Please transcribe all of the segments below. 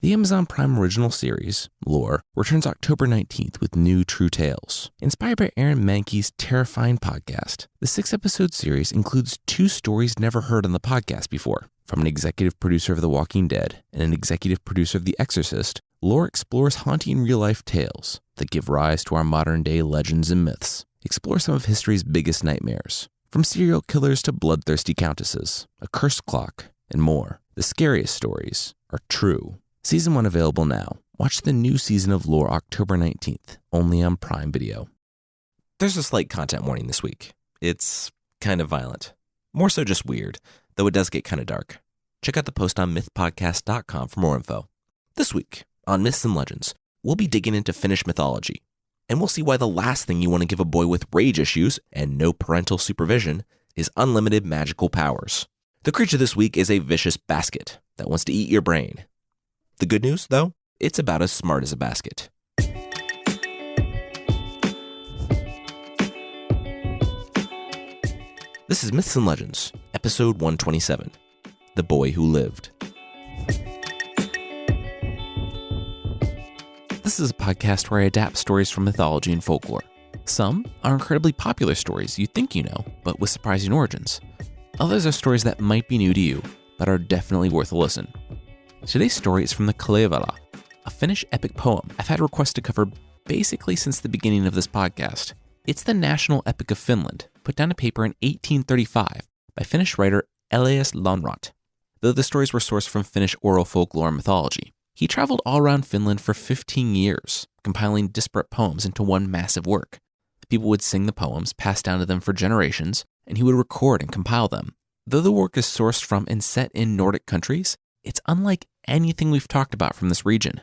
The Amazon Prime original series, Lore, returns October 19th with new true tales. Inspired by Aaron Mahnke's terrifying podcast, the 6-episode series includes 2 stories never heard on the podcast before. From an executive producer of The Walking Dead and an executive producer of The Exorcist, Lore explores haunting real-life tales that give rise to our modern-day legends and myths. Explore some of history's biggest nightmares, from serial killers to bloodthirsty countesses, a cursed clock, and more. The scariest stories are true. Season 1 available now. Watch the new season of Lore October 19th, only on Prime Video. There's a slight content warning this week. It's kind of violent. More so just weird, though it does get kind of dark. Check out the post on mythpodcast.com for more info. This week, on Myths and Legends, we'll be digging into Finnish mythology, and we'll see why the last thing you want to give a boy with rage issues and no parental supervision is unlimited magical powers. The creature this week is a vicious basket that wants to eat your brain. The good news, though, it's about as smart as a basket. This is Myths and Legends, episode 127, The Boy Who Lived. This is a podcast where I adapt stories from mythology and folklore. Some are incredibly popular stories you think you know, but with surprising origins. Others are stories that might be new to you, but are definitely worth a listen. Today's story is from the Kalevala, a Finnish epic poem I've had requests to cover basically since the beginning of this podcast. It's the national epic of Finland, put down to paper in 1835 by Finnish writer Elias Lönnrot. Though the stories were sourced from Finnish oral folklore and mythology, he traveled all around Finland for 15 years, compiling disparate poems into one massive work. People would sing the poems, passed down to them for generations, and he would record and compile them. Though the work is sourced from and set in Nordic countries, it's unlike anything we've talked about from this region.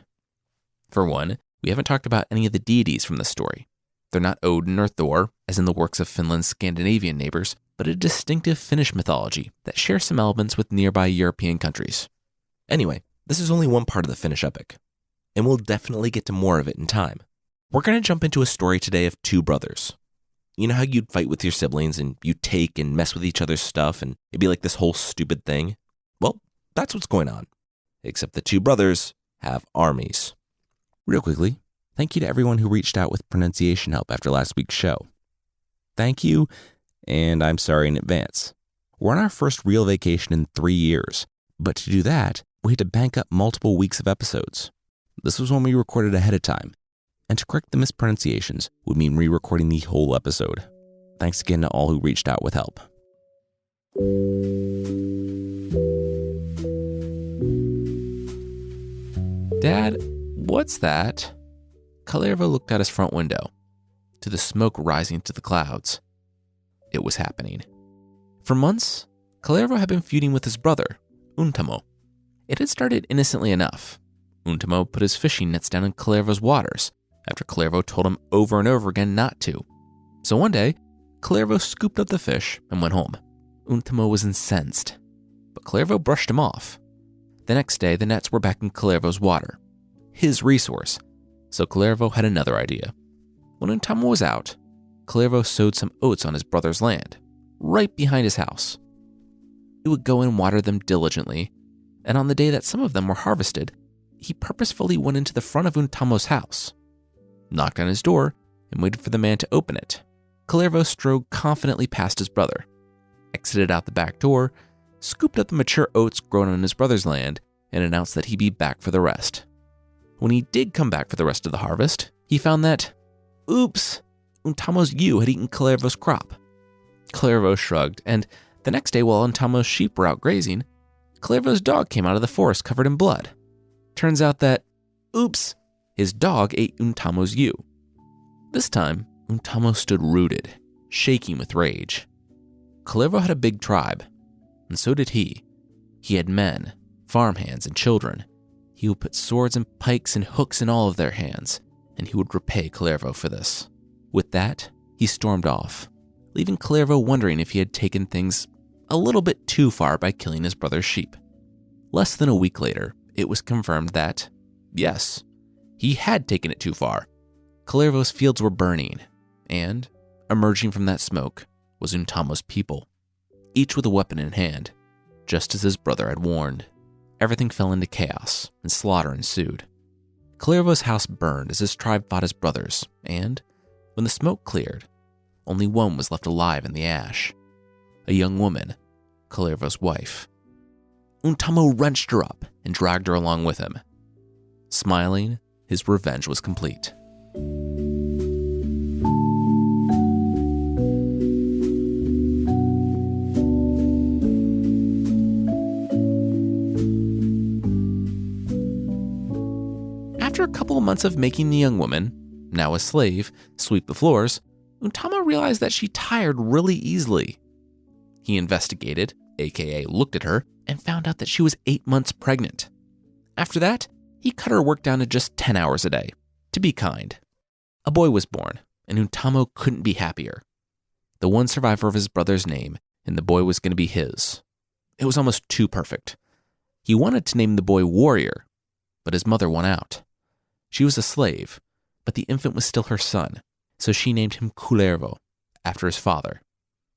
For one, we haven't talked about any of the deities from this story. They're not Odin or Thor, as in the works of Finland's Scandinavian neighbors, but a distinctive Finnish mythology that shares some elements with nearby European countries. Anyway, this is only one part of the Finnish epic, and we'll definitely get to more of it in time. We're going to jump into a story today of 2 brothers. You know how you'd fight with your siblings and you take and mess with each other's stuff and it'd be like this whole stupid thing? Well, that's what's going on. Except the 2 brothers have armies. Real quickly, thank you to everyone who reached out with pronunciation help after last week's show. Thank you, and I'm sorry in advance. We're on our first real vacation in 3 years, but to do that, we had to bank up multiple weeks of episodes. This was when we recorded ahead of time, and to correct the mispronunciations would mean re-recording the whole episode. Thanks again to all who reached out with help. Dad, what's that? Kalevala looked out his front window, to the smoke rising to the clouds. It was happening. For months, Kalevala had been feuding with his brother, Untamo. It had started innocently enough. Untamo put his fishing nets down in Kalevala's waters, after Kalevala told him over and over again not to. So one day, Kalevala scooped up the fish and went home. Untamo was incensed, but Kalevala brushed him off. The next day, the nets were back in Kalevala's water, his resource, so Kalevala had another idea. When Untamo was out, Kalevala sowed some oats on his brother's land, right behind his house. He would go and water them diligently, and on the day that some of them were harvested, he purposefully went into the front of Untamo's house, knocked on his door, and waited for the man to open it. Kalevala strode confidently past his brother, exited out the back door, scooped up the mature oats grown on his brother's land, and announced that he'd be back for the rest. When he did come back for the rest of the harvest, he found that, oops, Untamo's ewe had eaten Kalevala's crop. Kalevala shrugged, and the next day while Untamo's sheep were out grazing, Kalevala's dog came out of the forest covered in blood. Turns out that, oops, his dog ate Untamo's ewe. This time, Untamo stood rooted, shaking with rage. Kalevala had a big tribe, and so did he. He had men, farmhands, and children. He would put swords and pikes and hooks in all of their hands, and he would repay Kalevala for this. With that, he stormed off, leaving Kalevala wondering if he had taken things a little bit too far by killing his brother's sheep. Less than a week later, it was confirmed that, yes, he had taken it too far. Kalevala's fields were burning, and, emerging from that smoke, was Untamo's people, each with a weapon in hand, just as his brother had warned. everything fell into chaos and slaughter ensued. Kaleva's house burned as his tribe fought his brothers, and when the smoke cleared, only one was left alive in the ash. A young woman, Kaleva's wife. Untamo wrenched her up and dragged her along with him. Smiling, his revenge was complete. After a couple of months of making the young woman, now a slave, sweep the floors, Untamo realized that she tired really easily. He investigated, aka looked at her, and found out that she was 8 months pregnant. After that, he cut her work down to just 10 hours a day, to be kind. A boy was born, and Untamo couldn't be happier. The one survivor of his brother's name, and the boy was going to be his. It was almost too perfect. He wanted to name the boy Warrior, but his mother won out. She was a slave, but the infant was still her son, so she named him Kullervo, after his father.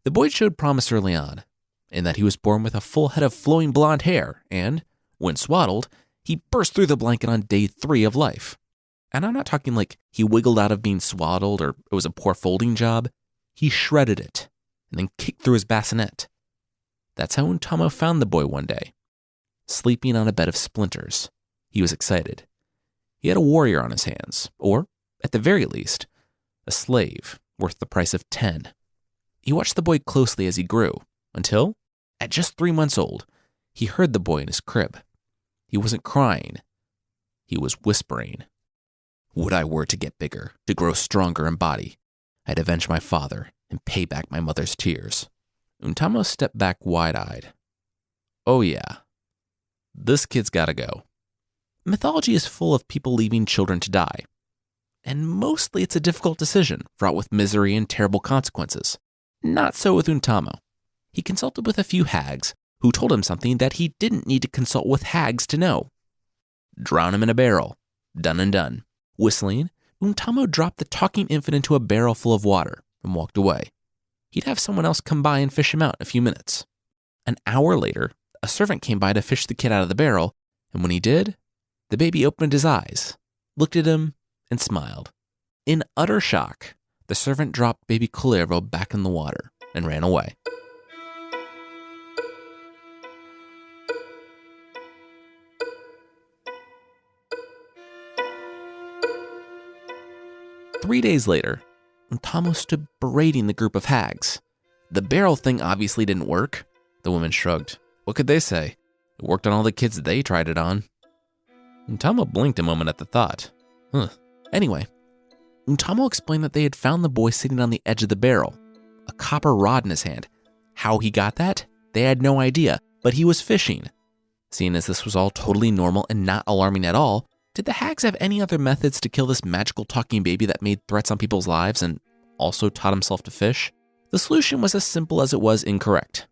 The boy showed promise early on, in that he was born with a full head of flowing blonde hair, and, when swaddled, he burst through the blanket on day 3 of life. And I'm not talking like he wiggled out of being swaddled or it was a poor folding job. He shredded it, and then kicked through his bassinet. That's how Untamo found the boy one day, sleeping on a bed of splinters. He was excited. He had a warrior on his hands, or, at the very least, a slave worth the price of 10. He watched the boy closely as he grew, until, at just 3 months old, he heard the boy in his crib. He wasn't crying. He was whispering. Would I were to get bigger, to grow stronger in body, I'd avenge my father and pay back my mother's tears. Untamo stepped back wide-eyed. Oh yeah, this kid's gotta go. Mythology is full of people leaving children to die, and mostly it's a difficult decision, fraught with misery and terrible consequences. Not so with Untamo. He consulted with a few hags, who told him something that he didn't need to consult with hags to know. Drown him in a barrel. Done and done. Whistling, Untamo dropped the talking infant into a barrel full of water and walked away. He'd have someone else come by and fish him out in a few minutes. An hour later, a servant came by to fish the kid out of the barrel, and when he did, the baby opened his eyes, looked at him, and smiled. In utter shock, the servant dropped baby Kullervo back in the water and ran away. Three days later, Untamo stood berating the group of hags. The barrel thing obviously didn't work. The women shrugged. What could they say? It worked on all the kids they tried it on. Untamo blinked a moment at the thought. Anyway, Untamo explained that they had found the boy sitting on the edge of the barrel, a copper rod in his hand. How he got that? They had no idea, but he was fishing. Seeing as this was all totally normal and not alarming at all, did the hags have any other methods to kill this magical talking baby that made threats on people's lives and also taught himself to fish? The solution was as simple as it was incorrect.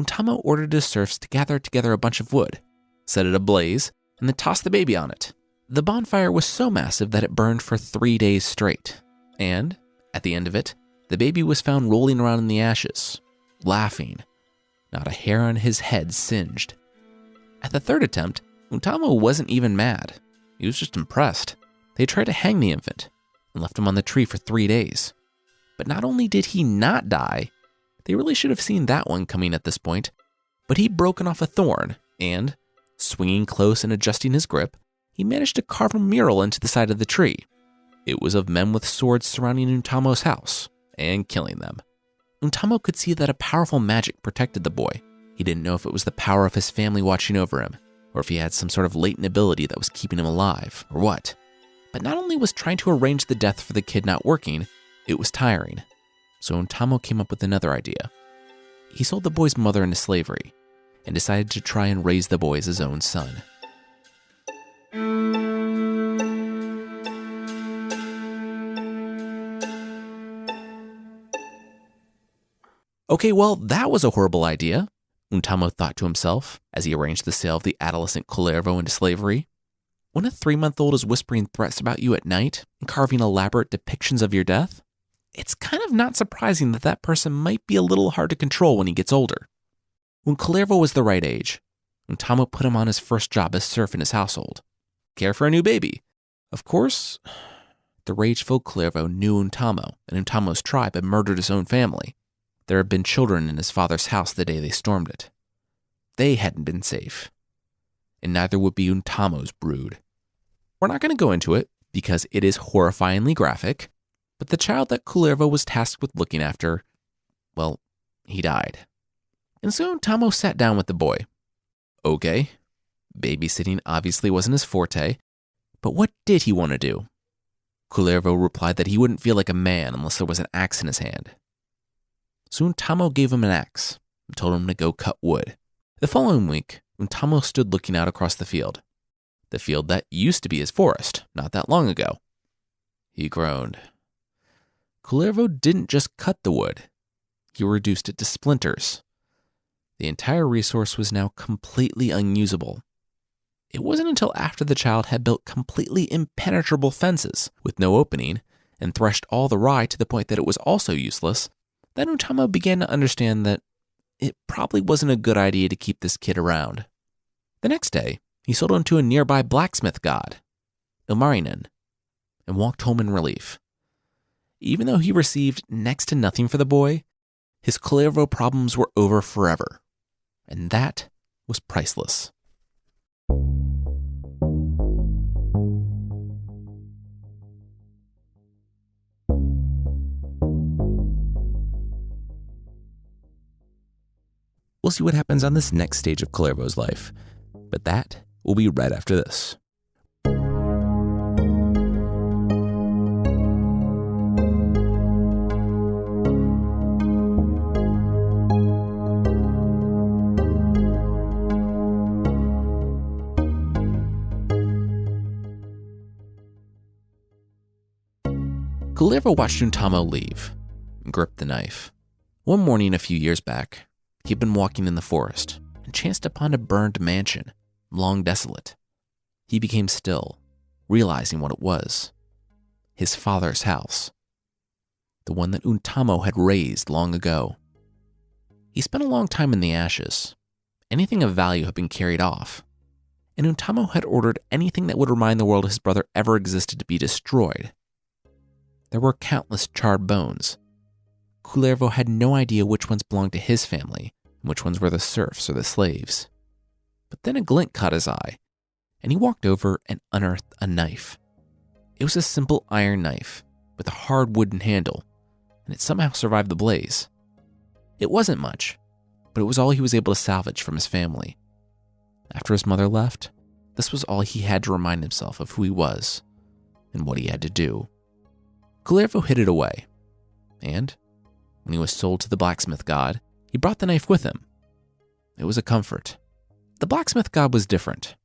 Untamo ordered his serfs to gather together a bunch of wood, set it ablaze, and then toss the baby on it. The bonfire was so massive that it burned for 3 days straight. And, at the end of it, the baby was found rolling around in the ashes, laughing, not a hair on his head singed. At the third attempt, Untamo wasn't even mad. He was just impressed. They tried to hang the infant and left him on the tree for 3 days. But not only did he not die, they really should have seen that one coming at this point, but he'd broken off a thorn and, swinging close and adjusting his grip, he managed to carve a mural into the side of the tree. It was of men with swords surrounding Untamo's house and killing them. Untamo could see that a powerful magic protected the boy. He didn't know if it was the power of his family watching over him, or if he had some sort of latent ability that was keeping him alive, or what. But not only was trying to arrange the death for the kid not working, it was tiring. So Untamo came up with another idea. He sold the boy's mother into slavery, and decided to try and raise the boy as his own son. Okay, well, that was a horrible idea, Untamo thought to himself as he arranged the sale of the adolescent Kullervo into slavery. When a 3-month-old is whispering threats about you at night and carving elaborate depictions of your death, it's kind of not surprising that that person might be a little hard to control when he gets older. When Kullervo was the right age, Untamo put him on his first job as serf in his household. Care for a new baby. Of course, the rage-filled Kullervo knew Untamo, and Untamo's tribe had murdered his own family. There had been children in his father's house the day they stormed it. They hadn't been safe. And neither would be Untamo's brood. We're not going to go into it, because it is horrifyingly graphic, but the child that Kullervo was tasked with looking after, well, he died. And so Untamo sat down with the boy. Okay, babysitting obviously wasn't his forte, but what did he want to do? Kullervo replied that he wouldn't feel like a man unless there was an axe in his hand. So Untamo gave him an axe and told him to go cut wood. The following week, Untamo stood looking out across the field that used to be his forest not that long ago. He groaned. Kullervo didn't just cut the wood, he reduced it to splinters. The entire resource was now completely unusable. It wasn't until after the child had built completely impenetrable fences with no opening and threshed all the rye to the point that it was also useless that Untamo began to understand that it probably wasn't a good idea to keep this kid around. The next day, he sold him to a nearby blacksmith god, Ilmarinen, and walked home in relief. Even though he received next to nothing for the boy, his Kullervo problems were over forever, and that was priceless. We'll see what happens on this next stage of Kullervo's life, but that will be right after this. Kullervo watched Untamo leave and gripped the knife. One morning a few years back, he'd been walking in the forest and chanced upon a burned mansion, long desolate. He became still, realizing what it was. His father's house. The one that Untamo had raised long ago. He spent a long time in the ashes. Anything of value had been carried off. And Untamo had ordered anything that would remind the world his brother ever existed to be destroyed. There were countless charred bones. Kullervo had no idea which ones belonged to his family and which ones were the serfs or the slaves. But then a glint caught his eye, and he walked over and unearthed a knife. It was a simple iron knife with a hard wooden handle, and it somehow survived the blaze. It wasn't much, but it was all he was able to salvage from his family. After his mother left, this was all he had to remind himself of who he was and what he had to do. Kullervo hid it away, and when he was sold to the blacksmith god, he brought the knife with him. It was a comfort. The blacksmith god was different,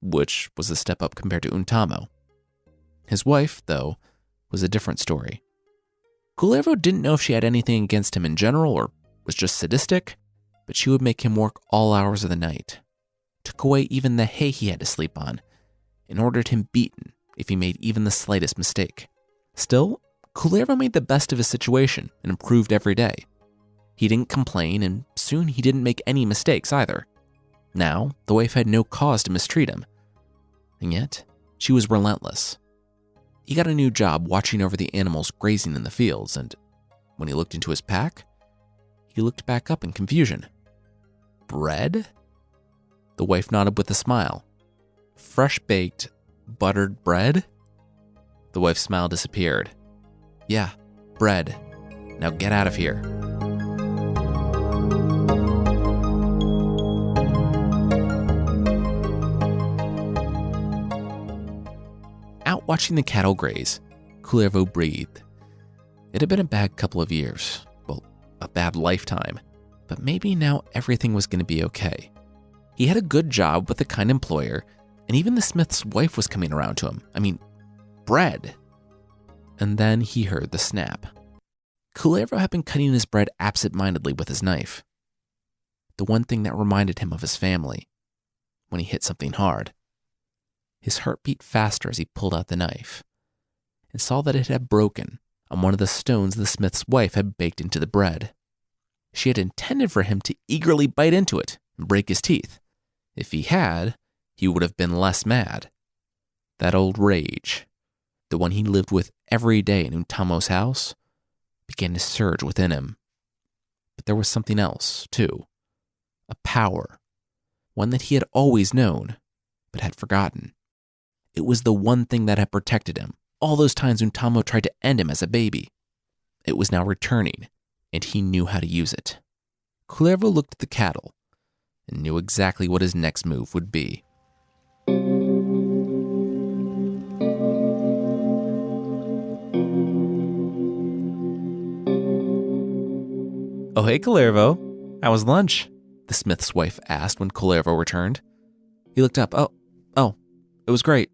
which was a step up compared to Untamo. His wife, though, was a different story. Kullervo didn't know if she had anything against him in general or was just sadistic, but she would make him work all hours of the night, took away even the hay he had to sleep on, and ordered him beaten if he made even the slightest mistake. Still, Kullervo made the best of his situation and improved every day. He didn't complain, and soon he didn't make any mistakes either. Now, the wife had no cause to mistreat him. And yet, she was relentless. He got a new job watching over the animals grazing in the fields, and when he looked into his pack, he looked back up in confusion. Bread? The wife nodded with a smile. Fresh-baked, buttered bread? The wife's smile disappeared. Yeah, bread. Now get out of here. Out watching the cattle graze, Kullervo breathed. It had been a bad couple of years. Well, a bad lifetime. But maybe now everything was going to be okay. He had a good job with a kind employer, and even the smith's wife was coming around to him. I mean, bread. And then he heard the snap. Kullervo had been cutting his bread absent-mindedly with his knife. The one thing that reminded him of his family when he hit something hard. His heart beat faster as he pulled out the knife and saw that it had broken on one of the stones the smith's wife had baked into the bread. She had intended for him to eagerly bite into it and break his teeth If he had, he would have been less mad. That old rage, the one he lived with every day in Untamo's house, began to surge within him. But there was something else, too. A power. One that he had always known, but had forgotten. It was the one thing that had protected him all those times Untamo tried to end him as a baby. It was now returning, and he knew how to use it. Kullervo looked at the cattle and knew exactly what his next move would be. "Oh, hey, Kullervo. How was lunch?" the smith's wife asked when Kullervo returned. He looked up. Oh, it was great.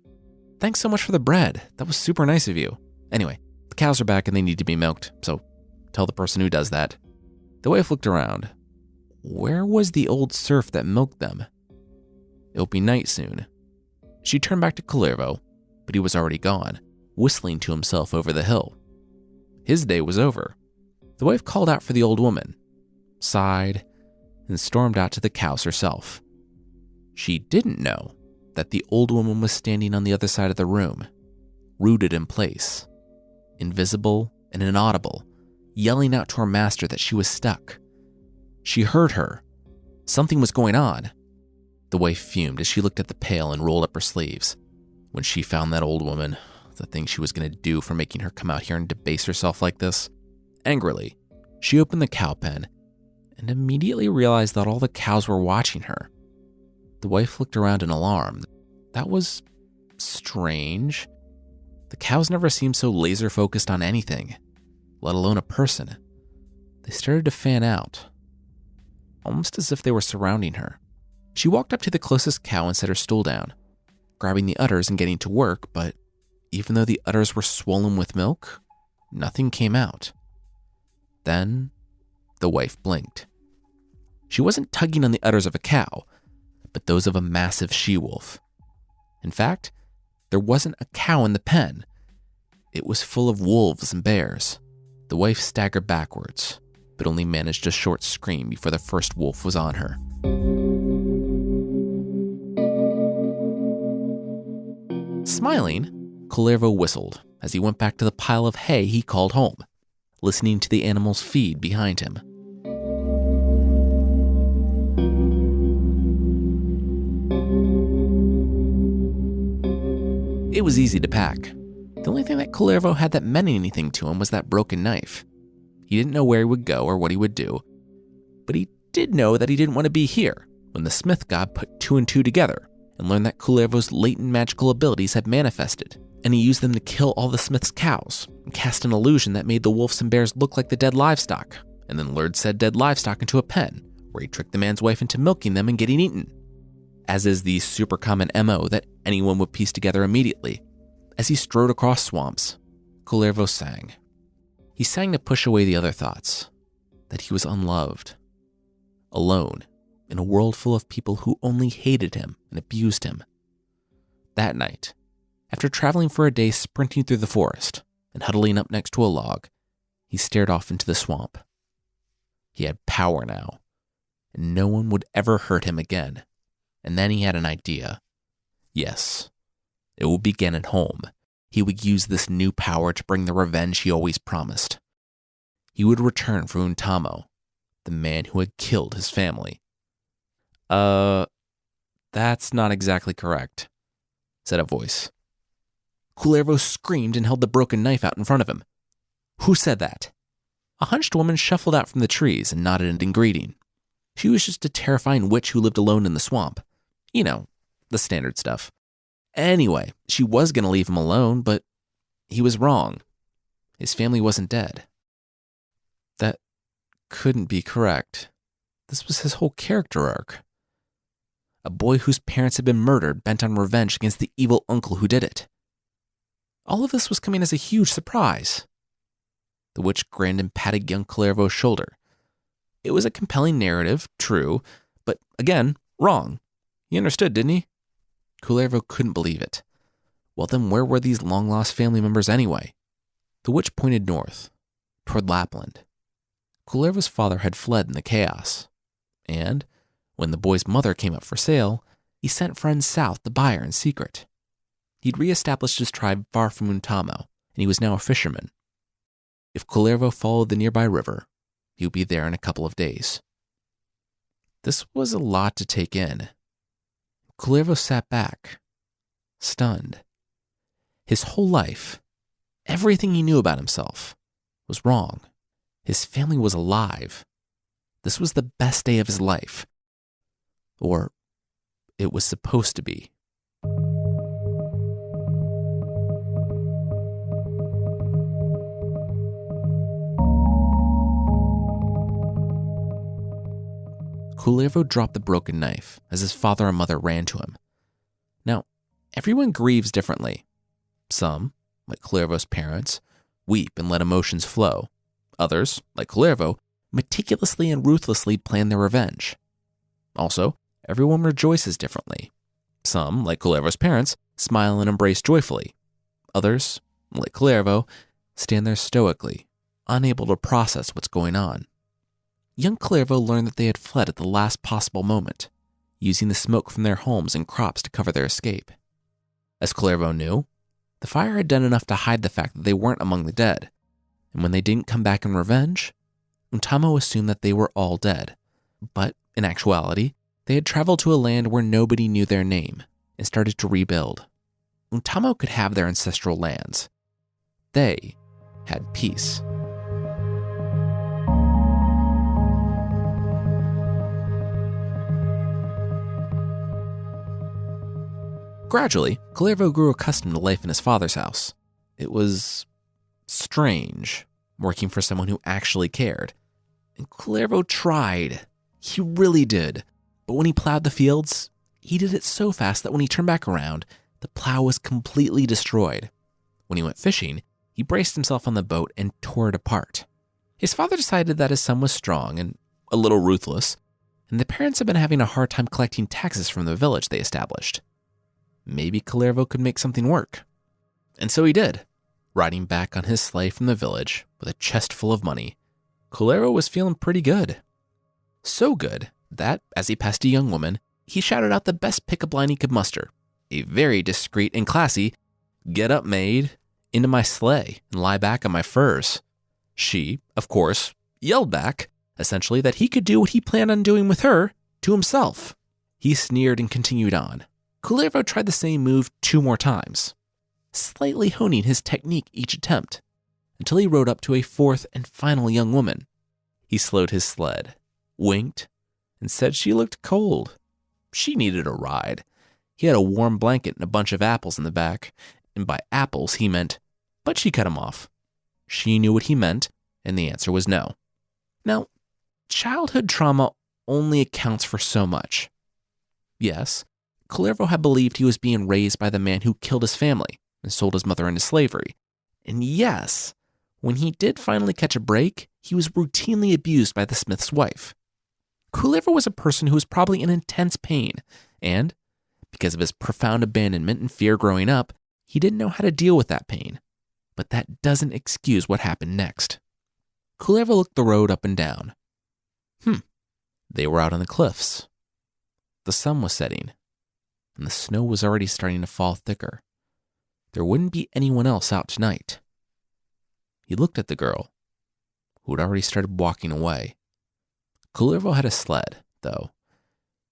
Thanks so much for the bread. That was super nice of you. Anyway, the cows are back and they need to be milked, so tell the person who does that." The wife looked around. Where was the old serf that milked them? It would be night soon. She turned back to Kullervo, but he was already gone, whistling to himself over the hill. His day was over. The wife called out for the old woman, sighed, and stormed out to the cows herself. She didn't know that the old woman was standing on the other side of the room, rooted in place, invisible and inaudible, yelling out to her master that she was stuck. She heard her. Something was going on. The wife fumed as she looked at the pail and rolled up her sleeves. When she found that old woman, the thing she was going to do for making her come out here and debase herself like this. Angrily, she opened the cow pen and immediately realized that all the cows were watching her. The wife looked around in alarm. That was strange. The cows never seemed so laser-focused on anything, let alone a person. They started to fan out, almost as if they were surrounding her. She walked up to the closest cow and set her stool down, grabbing the udders and getting to work, but even though the udders were swollen with milk, nothing came out. Then, the wife blinked. She wasn't tugging on the udders of a cow, but those of a massive she-wolf. In fact, there wasn't a cow in the pen. It was full of wolves and bears. The wife staggered backwards, but only managed a short scream before the first wolf was on her. Smiling, Kullervo whistled as he went back to the pile of hay he called home, listening to the animals feed behind him. It was easy to pack. The only thing that Kullervo had that meant anything to him was that broken knife. He didn't know where he would go or what he would do, but he did know that he didn't want to be here when the Smith god put two and two together and learned that Kullervo's latent magical abilities had manifested, and he used them to kill all the Smith's cows and cast an illusion that made the wolves and bears look like the dead livestock, and then lured said dead livestock into a pen where he tricked the man's wife into milking them and getting eaten. As is the super common MO that anyone would piece together immediately. As he strode across swamps, Kullervo sang. He sang to push away the other thoughts, that he was unloved, alone in a world full of people who only hated him and abused him. That night, after traveling for a day sprinting through the forest and huddling up next to a log, he stared off into the swamp. He had power now, and no one would ever hurt him again. And then he had an idea. Yes, it would begin at home. He would use this new power to bring the revenge he always promised. He would return for Untamo, the man who had killed his family. That's not exactly correct, said a voice. Kullervo screamed and held the broken knife out in front of him. Who said that? A hunched woman shuffled out from the trees and nodded in greeting. She was just a terrifying witch who lived alone in the swamp. You know, the standard stuff. Anyway, she was going to leave him alone, but he was wrong. His family wasn't dead. That couldn't be correct. This was his whole character arc. A boy whose parents had been murdered, bent on revenge against the evil uncle who did it. All of this was coming as a huge surprise. The witch grinned and patted young Kullervo's shoulder. It was a compelling narrative, true, but again, wrong. He understood, didn't he? Kullervo couldn't believe it. Well, then where were these long-lost family members anyway? The witch pointed north, toward Lapland. Kullervo's father had fled in the chaos, and when the boy's mother came up for sale, he sent friends south to buy her in secret. He'd reestablished his tribe far from Untamo, and he was now a fisherman. If Kullervo followed the nearby river, he would be there in a couple of days. This was a lot to take in. Kullervo sat back, stunned. His whole life, everything he knew about himself, was wrong. His family was alive. This was the best day of his life. Or it was supposed to be. Kullervo dropped the broken knife as his father and mother ran to him. Now, everyone grieves differently. Some, like Kullervo's parents, weep and let emotions flow. Others, like Kullervo, meticulously and ruthlessly plan their revenge. Also, everyone rejoices differently. Some, like Kullervo's parents, smile and embrace joyfully. Others, like Kullervo, stand there stoically, unable to process what's going on. Young Kullervo learned that they had fled at the last possible moment, using the smoke from their homes and crops to cover their escape. As Kullervo knew, the fire had done enough to hide the fact that they weren't among the dead, and when they didn't come back in revenge, Untamo assumed that they were all dead. But in actuality, they had traveled to a land where nobody knew their name and started to rebuild. Untamo could have their ancestral lands. They had peace. Gradually, Kullervo grew accustomed to life in his father's house. It was strange, working for someone who actually cared. And Kullervo tried. He really did. But when he plowed the fields, he did it so fast that when he turned back around, the plow was completely destroyed. When he went fishing, he braced himself on the boat and tore it apart. His father decided that his son was strong and a little ruthless, and the parents had been having a hard time collecting taxes from the village they established. Maybe Kullervo could make something work. And so he did. Riding back on his sleigh from the village with a chest full of money, Kullervo was feeling pretty good. So good that, as he passed a young woman, he shouted out the best pickup line he could muster, a very discreet and classy, "Get up, maid, into my sleigh and lie back on my furs." She, of course, yelled back, essentially that he could do what he planned on doing with her to himself. He sneered and continued on. Kullervo tried the same move 2 more times, slightly honing his technique each attempt, until he rode up to a 4th and final young woman. He slowed his sled, winked, and said she looked cold. She needed a ride. He had a warm blanket and a bunch of apples in the back, and by apples he meant, but she cut him off. She knew what he meant, and the answer was no. Now, childhood trauma only accounts for so much. Yes, Kullervo had believed he was being raised by the man who killed his family and sold his mother into slavery. And yes, when he did finally catch a break, he was routinely abused by the smith's wife. Kullervo was a person who was probably in intense pain, and because of his profound abandonment and fear growing up, he didn't know how to deal with that pain. But that doesn't excuse what happened next. Kullervo looked the road up and down. They were out on the cliffs. The sun was setting, and the snow was already starting to fall thicker. There wouldn't be anyone else out tonight. He looked at the girl, who had already started walking away. Kullervo had a sled, though,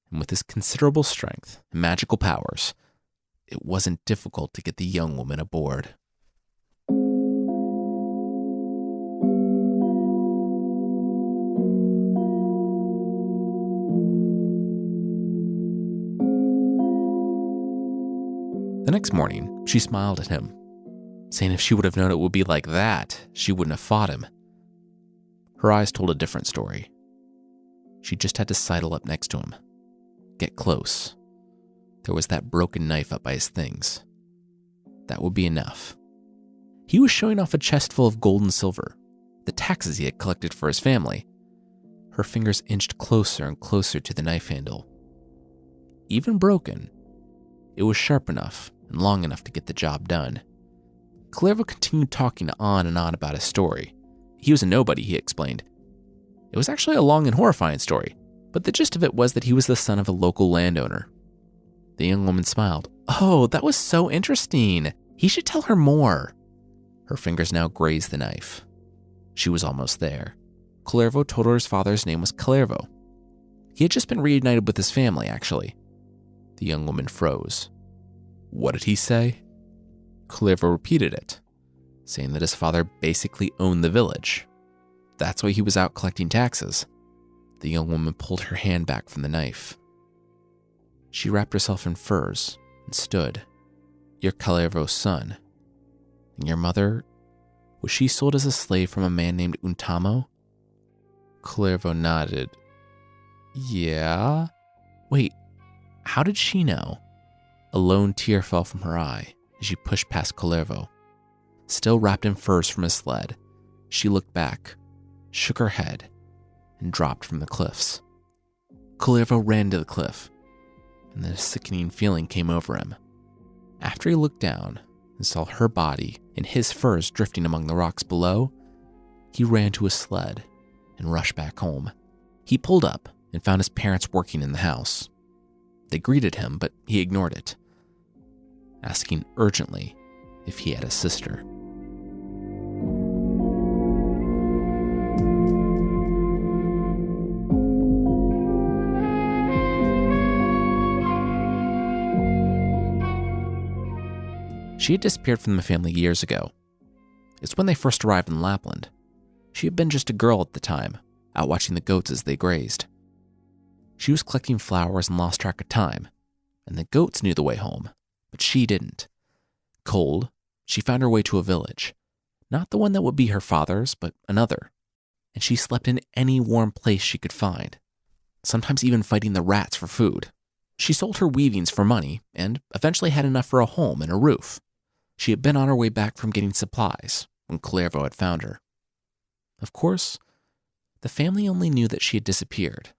and with his considerable strength and magical powers, it wasn't difficult to get the young woman aboard. The next morning, she smiled at him, saying if she would have known it would be like that, she wouldn't have fought him. Her eyes told a different story. She just had to sidle up next to him, get close. There was that broken knife up by his things. That would be enough. He was showing off a chest full of gold and silver, the taxes he had collected for his family. Her fingers inched closer and closer to the knife handle. Even broken, it was sharp enough and long enough to get the job done. Kullervo continued talking on and on about his story. He was a nobody, he explained. It was actually a long and horrifying story, but the gist of it was that he was the son of a local landowner. The young woman smiled. Oh, that was so interesting. He should tell her more. Her fingers now grazed the knife. She was almost there. Kullervo told her his father's name was Kalervo. He had just been reunited with his family, actually. The young woman froze. What did he say? Kullervo repeated it, saying that his father basically owned the village. That's why he was out collecting taxes. The young woman pulled her hand back from the knife. She wrapped herself in furs and stood. You're Kalervo's son. And your mother, was she sold as a slave from a man named Untamo? Kullervo nodded. Yeah? Wait, how did she know? A lone tear fell from her eye as she pushed past Kullervo. Still wrapped in furs from his sled, she looked back, shook her head, and dropped from the cliffs. Kullervo ran to the cliff, and then a sickening feeling came over him. After he looked down and saw her body and his furs drifting among the rocks below, he ran to his sled and rushed back home. He pulled up and found his parents working in the house. They greeted him, but he ignored it, asking urgently if he had a sister. She had disappeared from the family years ago. It's when they first arrived in Lapland. She had been just a girl at the time, out watching the goats as they grazed. She was collecting flowers and lost track of time, and the goats knew the way home, but she didn't. Cold, she found her way to a village, not the one that would be her father's, but another, and she slept in any warm place she could find, sometimes even fighting the rats for food. She sold her weavings for money and eventually had enough for a home and a roof. She had been on her way back from getting supplies when Kullervo had found her. Of course, the family only knew that she had disappeared.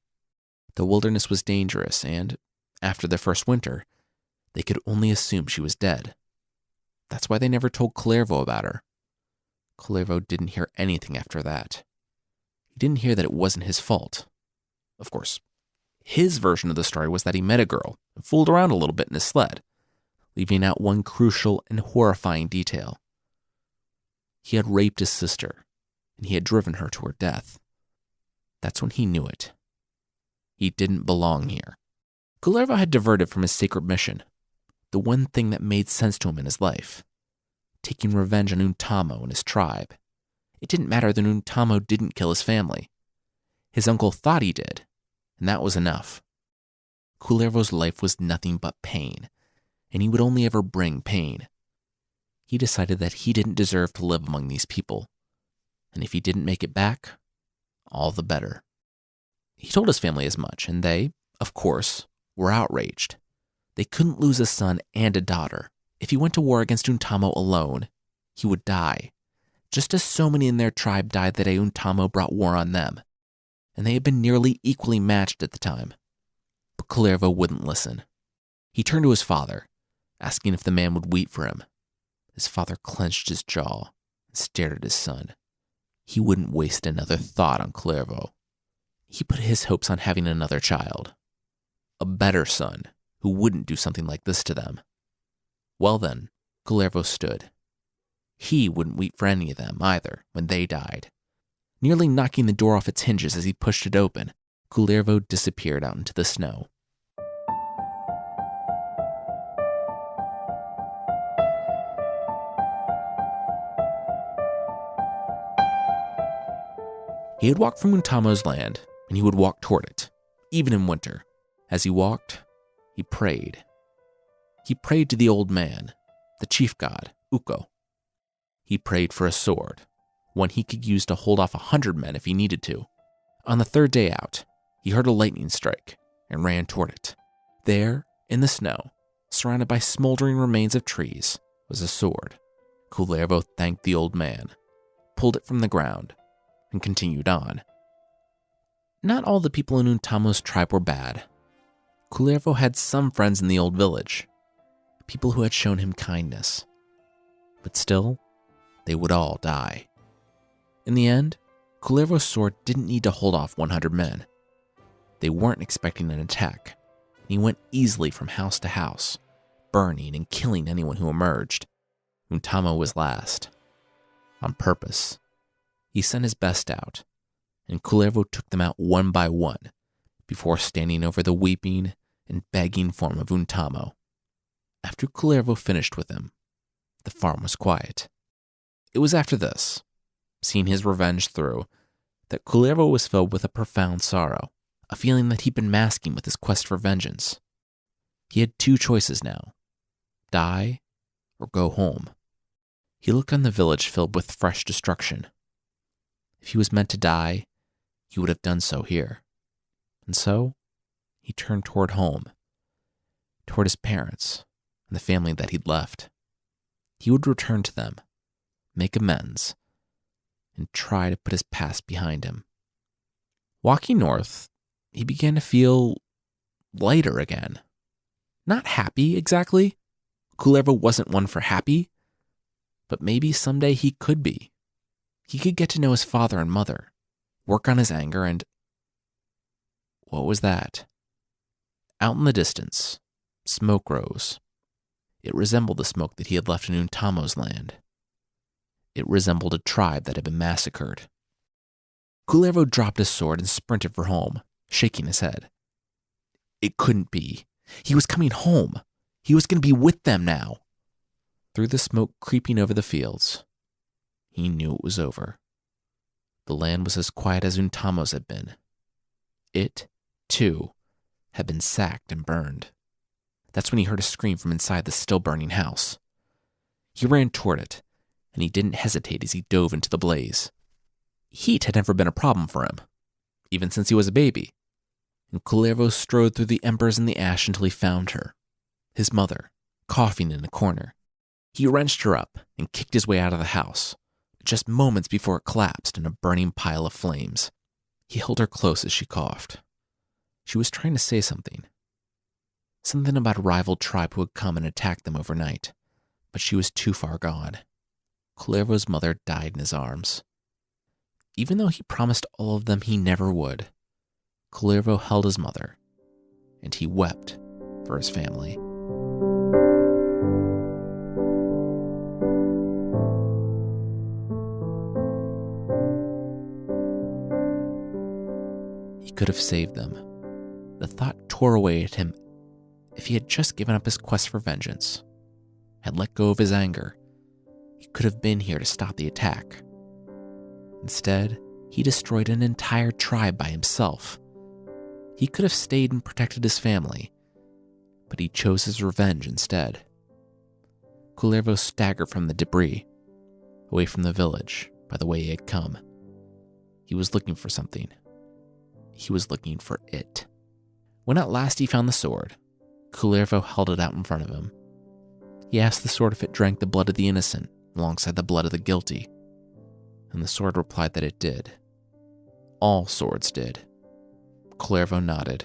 The wilderness was dangerous, and after the first winter, they could only assume she was dead. That's why they never told Kullervo about her. Kullervo didn't hear anything after that. He didn't hear that it wasn't his fault. Of course, his version of the story was that he met a girl and fooled around a little bit in his sled, leaving out one crucial and horrifying detail. He had raped his sister, and he had driven her to her death. That's when he knew it. He didn't belong here. Kullervo had diverted from his sacred mission, the one thing that made sense to him in his life, taking revenge on Untamo and his tribe. It didn't matter that Untamo didn't kill his family. His uncle thought he did, and that was enough. Kullervo's life was nothing but pain, and he would only ever bring pain. He decided that he didn't deserve to live among these people, and if he didn't make it back, all the better. He told his family as much, and they, of course, were outraged. They couldn't lose a son and a daughter. If he went to war against Untamo alone, he would die, just as so many in their tribe died the day Untamo brought war on them, and they had been nearly equally matched at the time. But Kullervo wouldn't listen. He turned to his father, asking if the man would weep for him. His father clenched his jaw and stared at his son. He wouldn't waste another thought on Kullervo. He put his hopes on having another child, a better son who wouldn't do something like this to them. Well then, Kullervo stood. He wouldn't weep for any of them either when they died. Nearly knocking the door off its hinges as he pushed it open, Kullervo disappeared out into the snow. He had walked from Untamo's land, and he would walk toward it, even in winter. As he walked, he prayed. He prayed to the old man, the chief god, Ukko. He prayed for a sword, one he could use to hold off 100 men if he needed to. On the third day out, he heard a lightning strike and ran toward it. There, in the snow, surrounded by smoldering remains of trees, was a sword. Kullervo thanked the old man, pulled it from the ground, and continued on. Not all the people in Untamo's tribe were bad. Kullervo had some friends in the old village, people who had shown him kindness. But still, they would all die. In the end, Kullervo's sword didn't need to hold off 100 men. They weren't expecting an attack, and he went easily from house to house, burning and killing anyone who emerged. Untamo was last. On purpose, he sent his best out, and Kullervo took them out one by one before standing over the weeping and begging form of Untamo. After Kullervo finished with him, the farm was quiet. It was after this, seeing his revenge through, that Kullervo was filled with a profound sorrow, a feeling that he'd been masking with his quest for vengeance. He had two choices now: die or go home. He looked on the village filled with fresh destruction. If he was meant to die, he would have done so here. And so, he turned toward home, toward his parents and the family that he'd left. He would return to them, make amends, and try to put his past behind him. Walking north, he began to feel lighter again. Not happy, exactly. Kullervo wasn't one for happy, but maybe someday he could be. He could get to know his father and mother, work on his anger, and... what was that? Out in the distance, smoke rose. It resembled the smoke that he had left in Untamo's land. It resembled a tribe that had been massacred. Kullervo dropped his sword and sprinted for home, shaking his head. It couldn't be. He was coming home. He was going to be with them now. Through the smoke creeping over the fields, he knew it was over. The land was as quiet as Untamo's had been. It, too, had been sacked and burned. That's when he heard a scream from inside the still-burning house. He ran toward it, and he didn't hesitate as he dove into the blaze. Heat had never been a problem for him, even since he was a baby, and Kullervo strode through the embers and the ash until he found her, his mother, coughing in a corner. He wrenched her up and kicked his way out of the house, just moments before it collapsed in a burning pile of flames. He held her close as she coughed. She was trying to say something. Something about a rival tribe who had come and attacked them overnight, but she was too far gone. Kullervo's mother died in his arms. Even though he promised all of them he never would, Kullervo held his mother, and he wept for his family. He could have saved them. The thought tore away at him. If he had just given up his quest for vengeance, had let go of his anger, he could have been here to stop the attack. Instead, he destroyed an entire tribe by himself. He could have stayed and protected his family, but he chose his revenge instead. Kullervo staggered from the debris, away from the village by the way he had come. He was looking for something. He was looking for it. When at last he found the sword, Kullervo held it out in front of him. He asked the sword if it drank the blood of the innocent alongside the blood of the guilty, and the sword replied that it did. All swords did. Kullervo nodded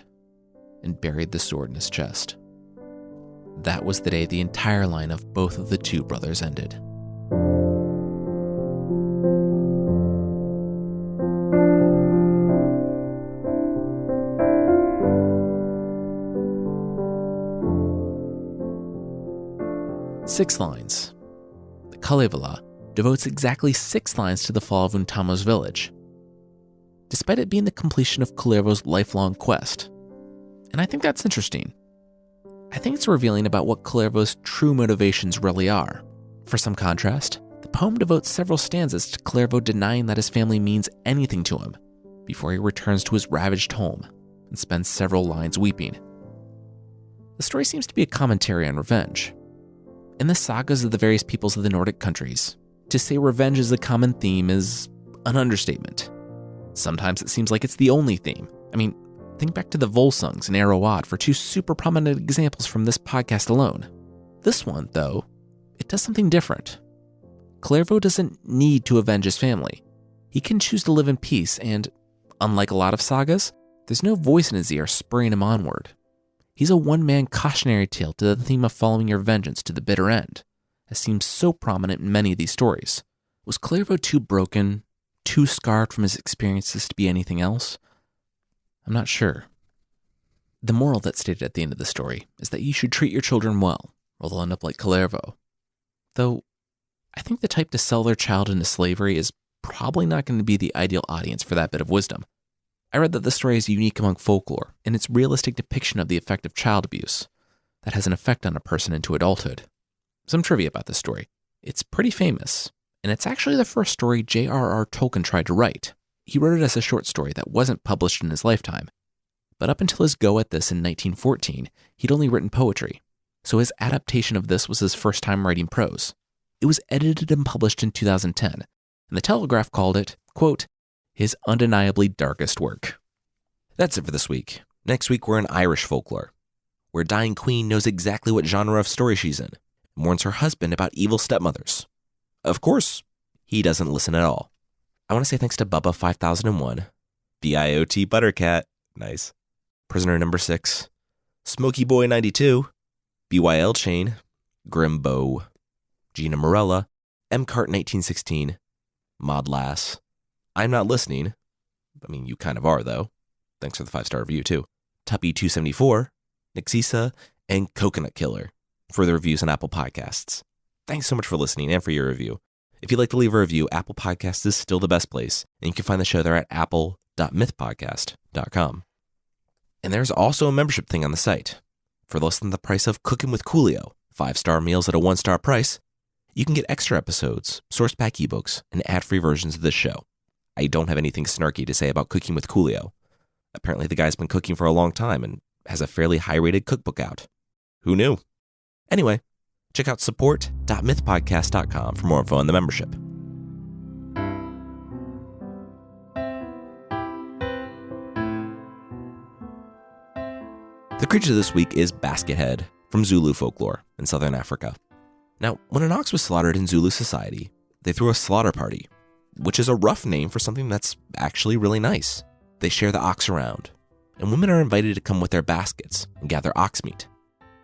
and buried the sword in his chest. That was the day the entire line of both of the two brothers ended. Six lines. The Kalevala devotes exactly 6 lines to the fall of Untamo's village, despite it being the completion of Kullervo's lifelong quest. And I think that's interesting. I think it's revealing about what Kullervo's true motivations really are. For some contrast, the poem devotes several stanzas to Kullervo denying that his family means anything to him before he returns to his ravaged home and spends several lines weeping. The story seems to be a commentary on revenge. In the sagas of the various peoples of the Nordic countries, to say revenge is a common theme is an understatement. Sometimes it seems like it's the only theme. I mean, think back to the Volsungs and Aroad for 2 super prominent examples from this podcast alone. This one, though, it does something different. Kullervo doesn't need to avenge his family. He can choose to live in peace and, unlike a lot of sagas, there's no voice in his ear spurring him onward. He's a one-man cautionary tale to the theme of following your vengeance to the bitter end, as seems so prominent in many of these stories. Was Kullervo too broken, too scarred from his experiences to be anything else? I'm not sure. The moral that's stated at the end of the story is that you should treat your children well, or they'll end up like Kalevala. Though, I think the type to sell their child into slavery is probably not going to be the ideal audience for that bit of wisdom. I read that the story is unique among folklore in its realistic depiction of the effect of child abuse that has an effect on a person into adulthood. Some trivia about this story. It's pretty famous, and it's actually the first story J.R.R. Tolkien tried to write. He wrote it as a short story that wasn't published in his lifetime. But up until his go at this in 1914, he'd only written poetry, so his adaptation of this was his first time writing prose. It was edited and published in 2010, and the Telegraph called it, quote, his undeniably darkest work. That's it for this week. Next week, we're in Irish folklore, where a dying queen knows exactly what genre of story she's in, and warns her husband about evil stepmothers. Of course, he doesn't listen at all. I want to say thanks to Bubba 5001, BIOT Buttercat, nice, Prisoner Number 6, Smoky Boy 92, BYL Chain, Grimbo, Gina Morella, MCart 1916, Mod Lass, I'm Not Listening. I mean, you kind of are, though. Thanks for the 5-star review, too. Tuppy 274, Nixisa, and Coconut Killer for the reviews on Apple Podcasts. Thanks so much for listening and for your review. If you'd like to leave a review, Apple Podcasts is still the best place, and you can find the show there at apple.mythpodcast.com. And there's also a membership thing on the site. For less than the price of Cooking with Coolio, 5-star meals at a 1-star price, you can get extra episodes, source pack ebooks, and ad-free versions of this show. I don't have anything snarky to say about Cooking with Coolio. Apparently the guy's been cooking for a long time and has a fairly high-rated cookbook out. Who knew? Anyway, check out support.mythpodcast.com for more info on the membership. The creature this week is Baskethead from Zulu folklore in southern Africa. Now, when an ox was slaughtered in Zulu society, they threw a slaughter party, which is a rough name for something that's actually really nice. They share the ox around, and women are invited to come with their baskets and gather ox meat.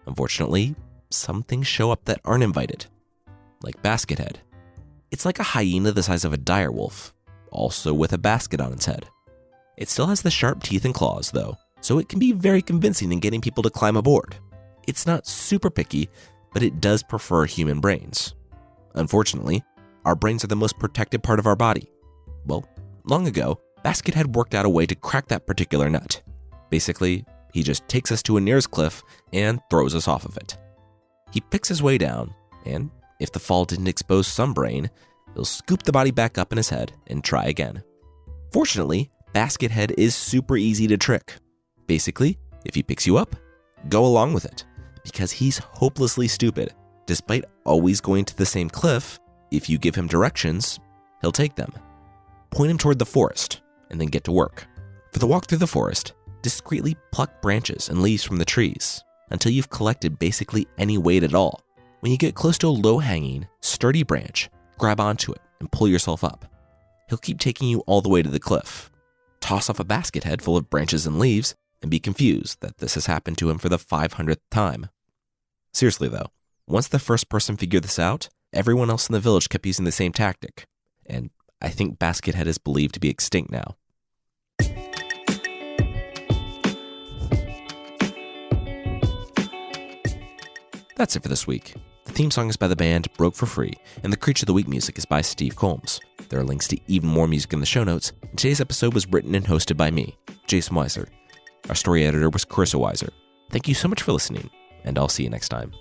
Unfortunately, some things show up that aren't invited, like Baskethead. It's like a hyena the size of a direwolf, also with a basket on its head. It still has the sharp teeth and claws, though, so it can be very convincing in getting people to climb aboard. It's not super picky, but it does prefer human brains. Unfortunately, our brains are the most protected part of our body. Well, long ago, Baskethead worked out a way to crack that particular nut. Basically, he just takes us to a nearest cliff and throws us off of it. He picks his way down, and if the fall didn't expose some brain, he'll scoop the body back up in his head and try again. Fortunately, Baskethead is super easy to trick. Basically, if he picks you up, go along with it, because he's hopelessly stupid. Despite always going to the same cliff, if you give him directions, he'll take them. Point him toward the forest, and then get to work. For the walk through the forest, discreetly pluck branches and leaves from the trees until you've collected basically any weight at all. When you get close to a low-hanging, sturdy branch, grab onto it and pull yourself up. He'll keep taking you all the way to the cliff. Toss off a basket head full of branches and leaves and be confused that this has happened to him for the 500th time. Seriously though, once the first person figured this out, everyone else in the village kept using the same tactic, and I think Baskethead is believed to be extinct now. That's it for this week. The theme song is by the band Broke for Free, and the Creature of the Week music is by Steve Combs. There are links to even more music in the show notes, and today's episode was written and hosted by me, Jason Weiser. Our story editor was Carissa Weiser. Thank you so much for listening, and I'll see you next time.